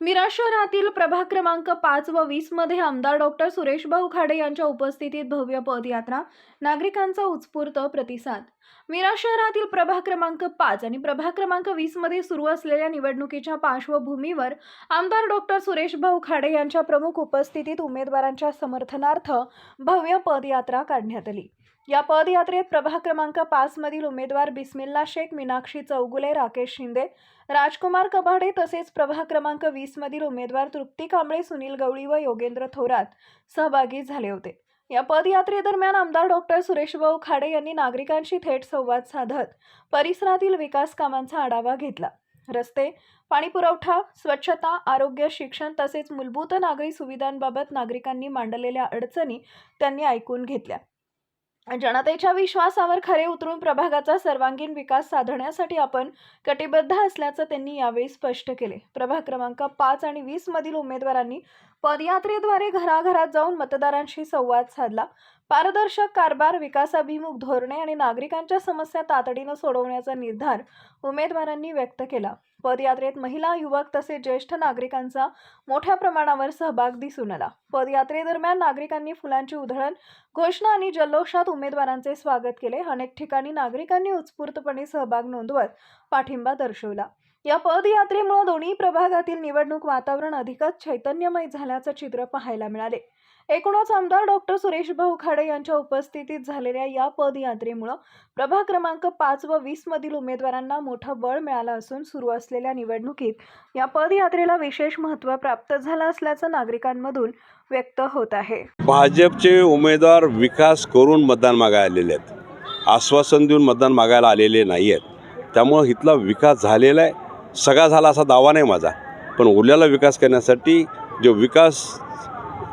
मिराज शहरातील प्रभाग क्रमांक 5 व 20 मध्ये आमदार डॉक्टर सुरेशभाऊ खाडे यांच्या उपस्थितीत भव्य पदयात्रा, नागरिकांचा उत्स्फूर्त प्रतिसाद। मिराज शहरातील प्रभाग क्रमांक 5 आणि प्रभाग क्रमांक 20 मध्ये सुरू असलेल्या निवडणुकीच्या पार्श्वभूमीवर आमदार डॉक्टर सुरेशभाऊ खाडे यांच्या प्रमुख उपस्थितीत उमेदवारांच्या समर्थनार्थ भव्य पदयात्रा काढण्यात आली। या पदयात्रेत प्रभाग क्रमांक 5 मधील उमेदवार बिस्मिल्ला शेख, मीनाक्षी चौगुले, राकेश शिंदे, राजकुमार कबाडे तसेच प्रभाग क्रमांक 20 मधील उमेदवार तृप्ती कांबळे, सुनील गवळी व योगेंद्र थोरात सहभागी झाले होते। या पदयात्रेदरम्यान आमदार डॉक्टर सुरेशभाऊ खाडे यांनी नागरिकांशी थेट संवाद साधत परिसरातील विकास कामांचा आढावा घेतला। रस्ते, पाणी पुरवठा, स्वच्छता, आरोग्य, शिक्षण तसेच मूलभूत नागरी सुविधांबाबत नागरिकांनी मांडलेल्या अडचणी त्यांनी ऐकून घेतल्या। जनतेच्या विश्वासावर खरे उतरून प्रभागाचा सर्वांगीण विकास साधण्यासाठी आपण कटिबद्ध असल्याचं त्यांनी यावेळी स्पष्ट केले। प्रभाग क्रमांक 5 आणि 20 मधील उमेदवारांनी पदयात्रेद्वारे घराघरात जाऊन मतदारांशी संवाद साधला। पारदर्शक कारभार, विकासाभिमुख धोरणे आणि नागरिकांच्या समस्या तातडीने सोडवण्याचा निर्धार उमेदवारांनी व्यक्त केला। पदयात्रेत महिला, युवक तसेच ज्येष्ठ नागरिकांचा मोठ्या प्रमाणावर सहभाग दिसून आला। पदयात्रेदरम्यान नागरिकांनी फुलांची उधळण, घोषणा आणि जल्लोषात उमेदवारांचे स्वागत केले। अनेक ठिकाणी नागरिकांनी उत्स्फूर्तपणे सहभाग नोंदवत पाठिंबा दर्शवला। या पदयात्रेमुळे दोन्ही प्रभागातील निवडणूक वातावरण अधिकच चैतन्यमय झाल्याचं चित्र पाहायला मिळाले। एकूणच आमदार डॉक्टर सुरेशभाऊ खाडे यांच्या उपस्थितीत झालेल्या या पदयात्रेमुळे प्रभाग क्रमांक 5 व 20 मधील उमेदवारांना मोठं बळ मिळालं असून सुरू असलेल्या निवडणुकीत या पदयात्रेला विशेष महत्त्व प्राप्त झालं असल्याचं नागरिकांमधून व्यक्त होत आहे। भाजपचे उमेदवार विकास करून मतदान मागायला आलेले आहेत, आश्वासन देऊन मतदान मागायला आलेले नाही आहेत। त्यामुळे इथला विकास झालेला आहे, सगळा झाला असा दावा नाही माझा, पण उरलेला विकास करण्यासाठी जो विकास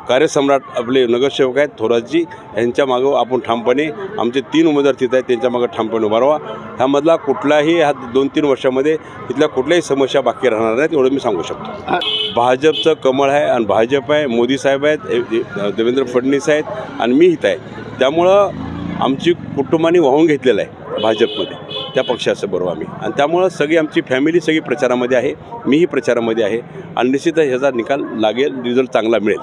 कार्यसम्राट आपले नगरसेवक आहेत थोरातजी यांच्या मागं आपण ठामपणे, आमचे 3 उमेदवार तिथं आहेत त्यांच्या मागं ठामपणे उभा राहावा। ह्यामधला कुठलाही 2-3 वर्षामध्ये इथल्या कुठल्याही समस्या बाकी राहणार नाहीत एवढं मी सांगू शकतो। भाजपचं कमळ आहे आणि भाजप आहे, मोदी साहेब आहेत, देवेंद्र फडणवीस आहेत आणि मी इथं आहे। त्यामुळं आमची कुटुंबाने वाहून घेतलेलं आहे भाजपमध्ये, त्या पक्षाचं बरोबर आम्ही, आणि त्यामुळं सगळी आमची फॅमिली सगळी प्रचारामध्ये आहे, मीही प्रचारामध्ये आहे आणि निश्चितच ह्याचा निकाल लागेल, रिझल्ट चांगला मिळेल।